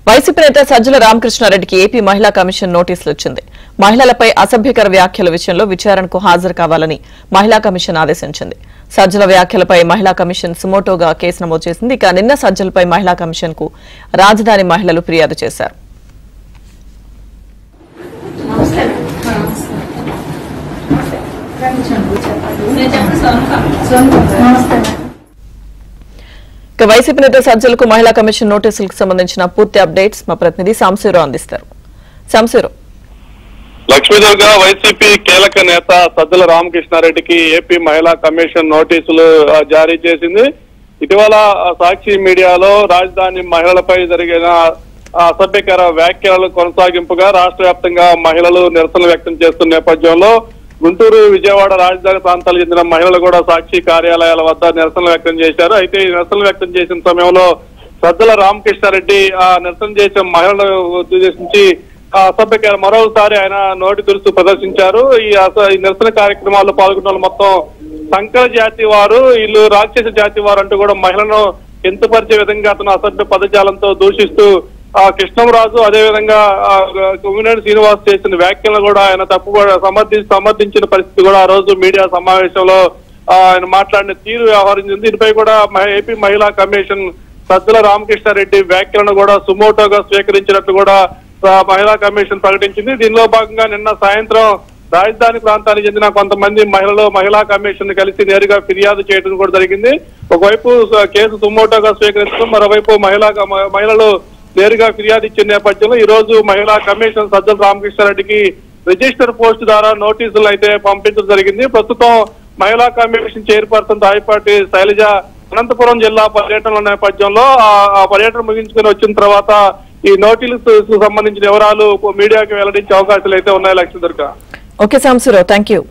YCP నేత Sajjala రామకృష్ణారెడ్డికి AP మహిళా commission నోటీసులు వచ్చింది. మహిళలపై అసభ్యకర వ్యాఖ్యల విషయంలో విచారణకు హాజరు కావాలని మహిళా కమిషన్ ఆదేశించింది. సజ్జల వ్యాఖ్యలపై మహిళా కమిషన్ సుమోటోగా కేసు నమోదు చేసింది. ఇక నిన్న సజ్జలపై మహిళా కమిషన్ కు రాజధాని మహిళలు ఫిర్యాదు చేశారు. వైసీపీ నేత సజ్జలకు మహిళా కమిషన్ నోటీసులకు సంబంధించిన పూర్తి అప్డేట్స్ మా ప్రతినిధి సాంశీరావు అందిస్తారు. సాంశీరావు. లక్ష్మీదుర్గ వైసీపీ కీలక నేత సజ్జల రామకృష్ణారెడ్డికి ఏపీ మహిళా కమిషన్ నోటీసులు జారీ చేసింది. ఇటీవల సాక్షి మీడియాలో రాజధాని మహిళలపై జరిగిన అసభ్యకర వ్యాఖ్యలు కొనసాగింపుగా రాష్ట్ర వ్యాప్తంగా మహిళలు నిరసన వ్యక్తం చేస్తున్న నేపథ్యంలో గుంటూరు, విజయవాడ రాజధాని ప్రాంతాలకు చెందిన మహిళలు కూడా సాక్షి కార్యాలయాల వద్ద నిరసనలు వ్యక్తం చేశారు. అయితే ఈ నిరసనలు వ్యక్తం చేసిన సమయంలో సజ్జల రామకృష్ణారెడ్డి నిరసన చేసిన మహిళలను ఉద్దేశించి అసభ్యకర మరోసారి ఆయన నోటి దురుసు ప్రదర్శించారు. ఈ నిరసన కార్యక్రమాల్లో పాల్గొన్న వాళ్ళు మొత్తం సంకర జాతి వారు, వీళ్ళు రాక్షస జాతి వారు అంటూ కూడా మహిళలను కించపరిచే విధంగా అతను అసభ్య పదజాలంతో దూషిస్తూ కృష్ణంరాజు అదేవిధంగా కొమ్మినేని శ్రీనివాస్ చేసిన వ్యాఖ్యలను కూడా ఆయన సమర్థించిన పరిస్థితి కూడా ఆ రోజు మీడియా సమావేశంలో ఆయన మాట్లాడిన తీరు వ్యవహరించింది. దీనిపై కూడా ఏపీ మహిళా కమిషన్ సజ్జల రామకృష్ణారెడ్డి వ్యాఖ్యలను కూడా సుమోటోగా స్వీకరించినట్లు కూడా మహిళా కమిషన్ ప్రకటించింది. దీనిలో భాగంగా నిన్న సాయంత్రం రాజధాని ప్రాంతానికి చెందిన కొంతమంది మహిళలు మహిళా కమిషన్ కలిసి నేరుగా ఫిర్యాదు చేయడం కూడా జరిగింది. ఒకవైపు కేసు సుమోటోగా స్వీకరించడం, మరోవైపు మహిళలు నేరుగా ఫిర్యాదు ఇచ్చిన నేపథ్యంలో ఈ రోజు మహిళా కమిషన్ సజ్జల రామకృష్ణారెడ్డికి రిజిస్టర్ పోస్ట్ ద్వారా నోటీసులు అయితే పంపించడం జరిగింది. ప్రస్తుతం మహిళా కమిషన్ చైర్పర్సన్ రాయపాటి శైలజ అనంతపురం జిల్లా పర్యటనల నేపథ్యంలో ఆ పర్యటన ముగించుకుని వచ్చిన తర్వాత ఈ నోటీసులకు సంబంధించిన వివరాలు మీడియాకి వెల్లడించే అవకాశాలు అయితే ఉన్నాయి. Lakshmi Durga. Okay Samsi Rao, thank you.